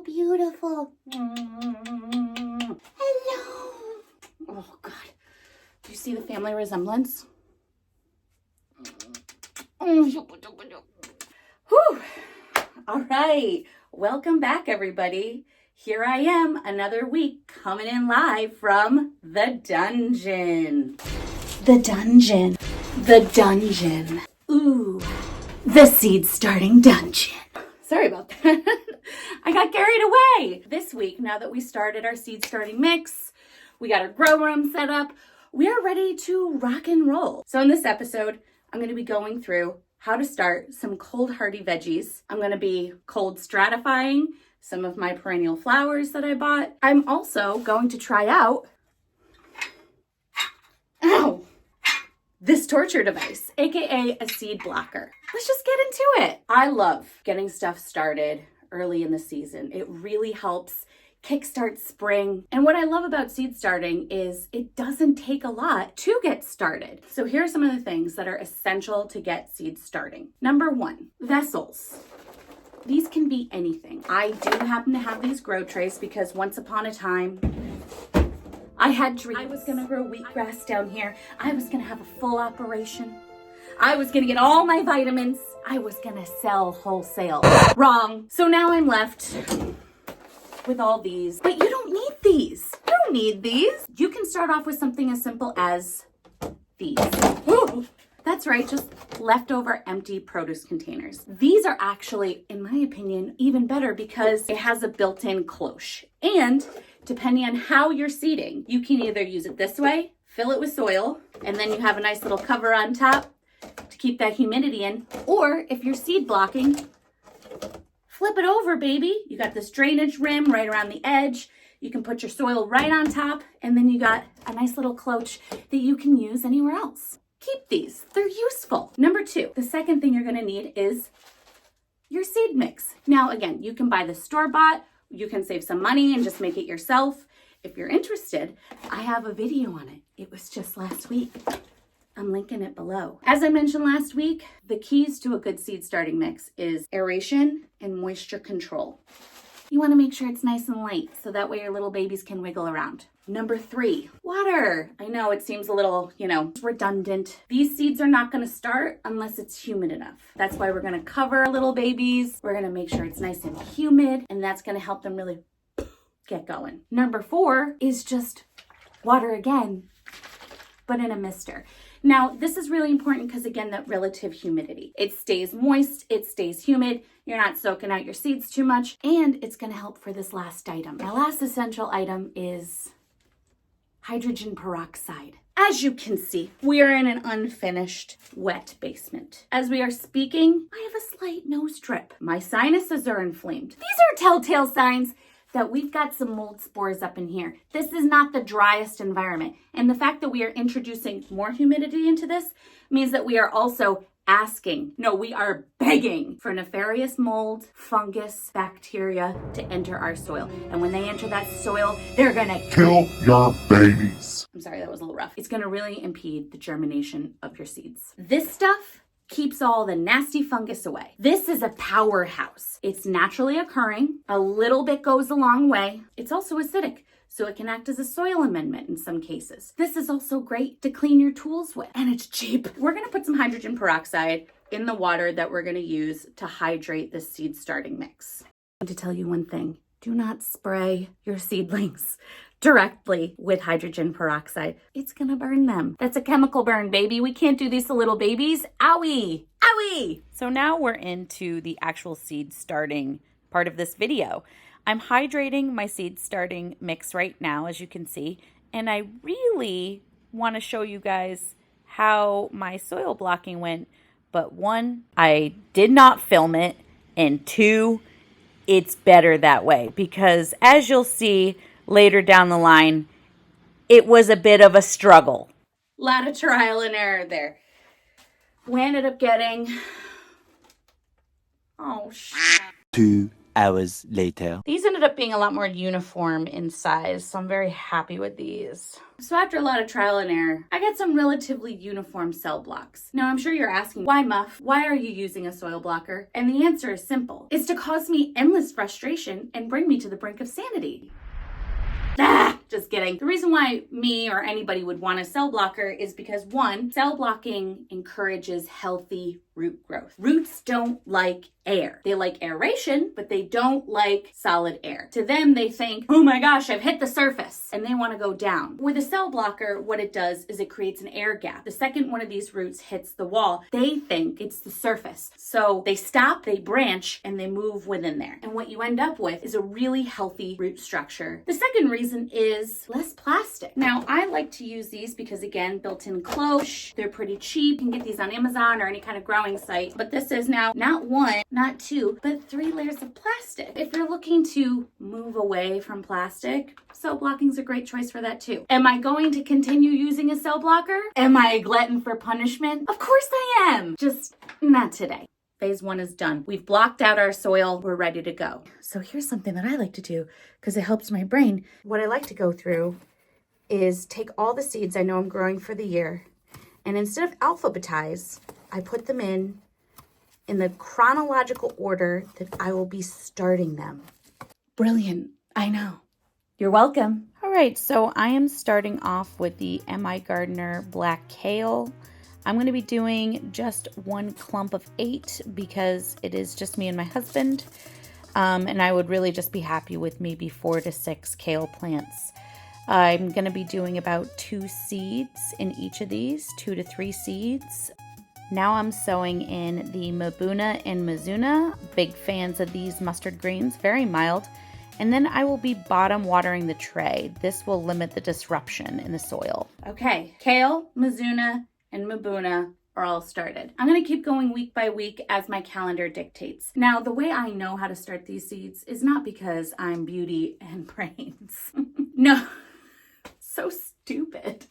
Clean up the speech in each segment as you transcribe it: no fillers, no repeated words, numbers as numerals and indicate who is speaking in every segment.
Speaker 1: so beautiful. Hello. Oh, God. Do you see the family resemblance? Whew. All right. Welcome back, everybody. Here I am, another week, coming in live from the dungeon. The dungeon. The dungeon. Ooh, the seed starting dungeon. Sorry about that. I got carried away. This week, now that we started our seed starting mix, we got our grow room set up, we are ready to rock and roll. So in this episode, I'm going to be going through how to start some cold hardy veggies. I'm going to be cold stratifying some of my perennial flowers that I bought. I'm also going to try out this torture device, aka a seed blocker. Let's just get into it. I love getting stuff started early in the season. It really helps kickstart spring. And what I love about seed starting is it doesn't take a lot to get started. So here are some of the things that are essential to get seeds starting. Number one, vessels. These can be anything. I do happen to have these grow trays because once upon a time, I had dreams. I was gonna grow wheatgrass down here. I was gonna have a full operation. I was gonna get all my vitamins. I was gonna sell wholesale. Wrong. So now I'm left with all these. But you don't need these. You don't need these. You can start off with something as simple as these. Ooh. That's right, just leftover empty produce containers. These are actually, in my opinion, even better because it has a built-in cloche. And depending on how you're seeding, you can either use it this way, fill it with soil, and then you have a nice little cover on top to keep that humidity in. Or if you're seed blocking, flip it over, baby. You got this drainage rim right around the edge. You can put your soil right on top, and then you got a nice little cloche that you can use anywhere else. Keep these, they're useful. Number two, the second thing you're gonna need is your seed mix. Now, again, you can buy the store-bought, you can save some money and just make it yourself. If you're interested, I have a video on it. It was just last week. I'm linking it below. As I mentioned last week, the keys to a good seed starting mix is aeration and moisture control. You wanna make sure it's nice and light so that way your little babies can wiggle around. Number three, water. I know it seems a little, redundant. These seeds are not gonna start unless it's humid enough. That's why we're gonna cover our little babies. We're gonna make sure it's nice and humid, and that's gonna help them really get going. Number four is just water again, but in a mister. Now, this is really important because, again, that relative humidity. It stays moist, it stays humid, you're not soaking out your seeds too much, and it's gonna help for this last item. Our last essential item is hydrogen peroxide. As you can see, we are in an unfinished, wet basement. As we are speaking, I have a slight nose drip. My sinuses are inflamed. These are telltale signs that we've got some mold spores up in here. This is not the driest environment. And the fact that we are introducing more humidity into this means that we are also we are begging for nefarious mold, fungus, bacteria to enter our soil. And when they enter that soil, they're gonna
Speaker 2: kill your babies.
Speaker 1: I'm sorry, that was a little rough. It's gonna really impede the germination of your seeds. This stuff keeps all the nasty fungus away. This is a powerhouse. It's naturally occurring. A little bit goes a long way. It's also acidic, so it can act as a soil amendment in some cases. This is also great to clean your tools with, and it's cheap. We're gonna put some hydrogen peroxide in the water that we're gonna use to hydrate this seed starting mix. I want to tell you one thing. Do not spray your seedlings directly with hydrogen peroxide. It's gonna burn them. That's a chemical burn, baby. We can't do these to little babies. Owie! Owie!
Speaker 3: So now we're into the actual seed starting part of this video. I'm hydrating my seed starting mix right now, as you can see, and I really want to show you guys how my soil blocking went, but one, I did not film it, and two, it's better that way, because as you'll see later down the line, it was a bit of a struggle.
Speaker 1: A lot of trial and error there. We ended up getting,
Speaker 2: 2
Speaker 4: hours later.
Speaker 3: These ended up being a lot more uniform in size, so I'm very happy with these.
Speaker 1: So after a lot of trial and error, I got some relatively uniform cell blocks. Now I'm sure you're asking, why Muff? Why are you using a soil blocker? And the answer is simple. It's to cause me endless frustration and bring me to the brink of sanity. Just kidding. The reason why me or anybody would want a cell blocker is because, one, cell blocking encourages healthy root growth. Roots don't like air. They like aeration, but they don't like solid air. To them, they think, oh my gosh, I've hit the surface, and they want to go down. With a cell blocker, what it does is it creates an air gap. The second one of these roots hits the wall, they think it's the surface. So they stop, they branch, and they move within there. And what you end up with is a really healthy root structure. The second reason is less plastic. Now, I like to use these because, again, built-in cloche. They're pretty cheap. You can get these on Amazon or any kind of growing site. But this is now not one, not two, but 3 layers of plastic. If you're looking to move away from plastic, cell blocking is a great choice for that too. Am I going to continue using a cell blocker? Am I a glutton for punishment? Of course I am. Just not today. Phase 1 is done. We've blocked out our soil. We're ready to go. So here's something that I like to do because it helps my brain. What I like to go through is take all the seeds I know I'm growing for the year, and instead of alphabetize, I put them in the chronological order that I will be starting them. Brilliant. I know. You're welcome.
Speaker 3: All right, so I am starting off with the M.I. Gardener Black Kale. I'm going to be doing just 1 clump of 8 because it is just me and my husband. And I would really just be happy with maybe 4 to 6 kale plants. I'm going to be doing about 2 seeds in each of these, 2 to 3 seeds. Now I'm sowing in the Mabuna and Mizuna. Big fans of these mustard greens, very mild. And then I will be bottom watering the tray. This will limit the disruption in the soil.
Speaker 1: Okay, kale, Mizuna, and Mabuna are all started. I'm going to keep going week by week as my calendar dictates. Now, the way I know how to start these seeds is not because I'm beauty and brains. No, so stupid.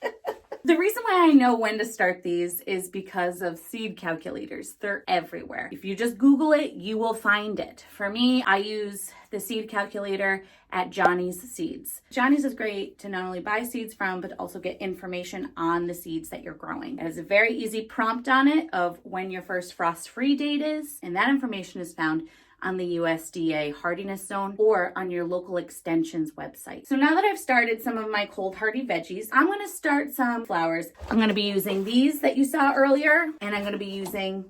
Speaker 1: The reason why I know when to start these is because of seed calculators. They're everywhere. If you just Google it, you will find it. For me, I use the seed calculator at Johnny's Seeds. Johnny's is great to not only buy seeds from, but also get information on the seeds that you're growing. It has a very easy prompt on it of when your first frost-free date is, and that information is found on the USDA hardiness zone or on your local extension's website. So now that I've started some of my cold hardy veggies, I'm going to start some flowers. I'm going to be using these that you saw earlier, and I'm going to be using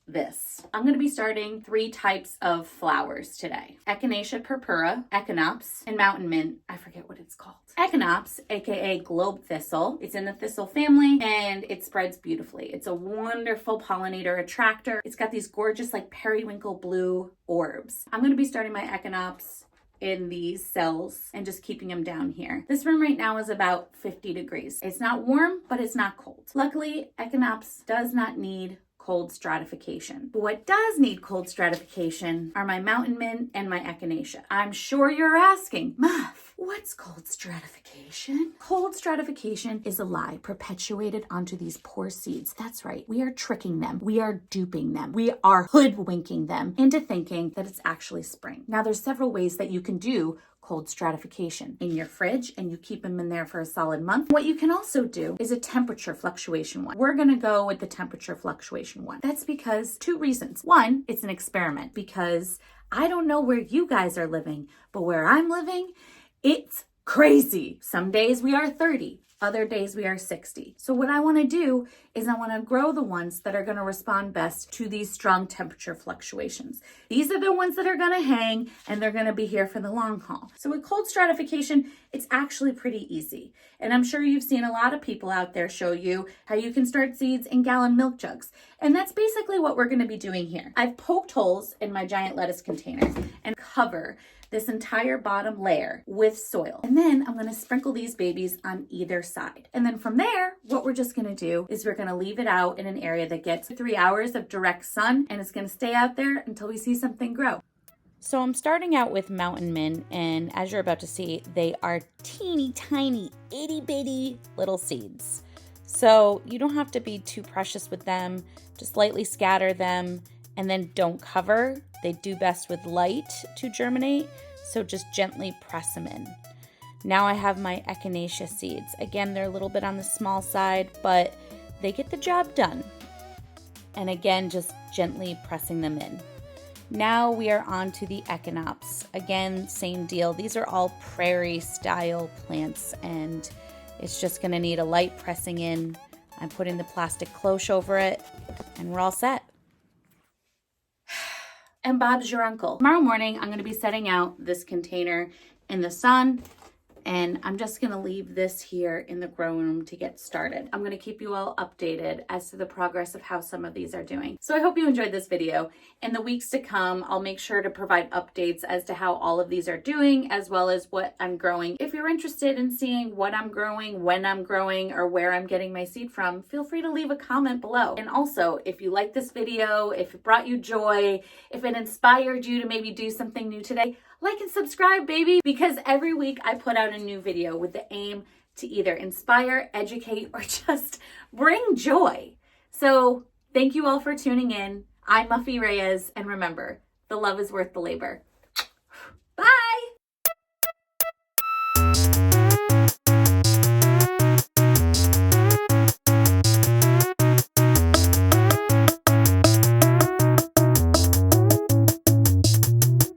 Speaker 1: this. I'm going to be starting 3 types of flowers today. Echinacea purpura, Echinops, and mountain mint. I forget what it's called. Echinops, aka globe thistle. It's in the thistle family and it spreads beautifully. It's a wonderful pollinator attractor. It's got these gorgeous like periwinkle blue orbs. I'm going to be starting my Echinops in these cells and just keeping them down here. This room right now is about 50 degrees. It's not warm, but it's not cold. Luckily, Echinops does not need cold stratification. But what does need cold stratification are my mountain mint and my echinacea. I'm sure you're asking, Muff, what's cold stratification? Cold stratification is a lie perpetuated onto these poor seeds. That's right. We are tricking them. We are duping them. We are hoodwinking them into thinking that it's actually spring. Now, there's several ways that you can do cold stratification in your fridge, and you keep them in there for a solid month. What you can also do is a temperature fluctuation one. We're going to go with the temperature fluctuation one. That's because 2 reasons. One, it's an experiment because I don't know where you guys are living, but where I'm living, it's crazy. Some days we are 30. Other days we are 60. So what I want to do is I want to grow the ones that are going to respond best to these strong temperature fluctuations. These are the ones that are going to hang and they're going to be here for the long haul. So with cold stratification, it's actually pretty easy. And I'm sure you've seen a lot of people out there show you how you can start seeds in gallon milk jugs. And that's basically what we're going to be doing here. I've poked holes in my giant lettuce containers and cover this entire bottom layer with soil. And then I'm going to sprinkle these babies on either side. And then from there, what we're just going to do is we're going to leave it out in an area that gets 3 hours of direct sun, and it's going to stay out there until we see something grow.
Speaker 3: So I'm starting out with mountain mint, and as you're about to see, they are teeny tiny, itty bitty little seeds. So you don't have to be too precious with them, just lightly scatter them and then don't cover. They do best with light to germinate, so just gently press them in. Now I have my echinacea seeds. Again, they're a little bit on the small side, but they get the job done. And again, just gently pressing them in. Now we are on to the echinops. Again, same deal. These are all prairie style plants, and it's just gonna need a light pressing in. I'm putting the plastic cloche over it, and we're all set. And Bob's your uncle. Tomorrow morning, I'm gonna be setting out this container in the sun, and I'm just gonna leave this here in the grow room to get started. I'm gonna keep you all updated as to the progress of how some of these are doing. So I hope you enjoyed this video. In the weeks to come, I'll make sure to provide updates as to how all of these are doing, as well as what I'm growing. If you're interested in seeing what I'm growing, when I'm growing, or where I'm getting my seed from, feel free to leave a comment below. And also, if you like this video, if it brought you joy, if it inspired you to maybe do something new today, like and subscribe, baby, because every week I put out a new video with the aim to either inspire, educate, or just bring joy. So thank you all for tuning in. I'm Muffy Reyes, and remember, the love is worth the labor.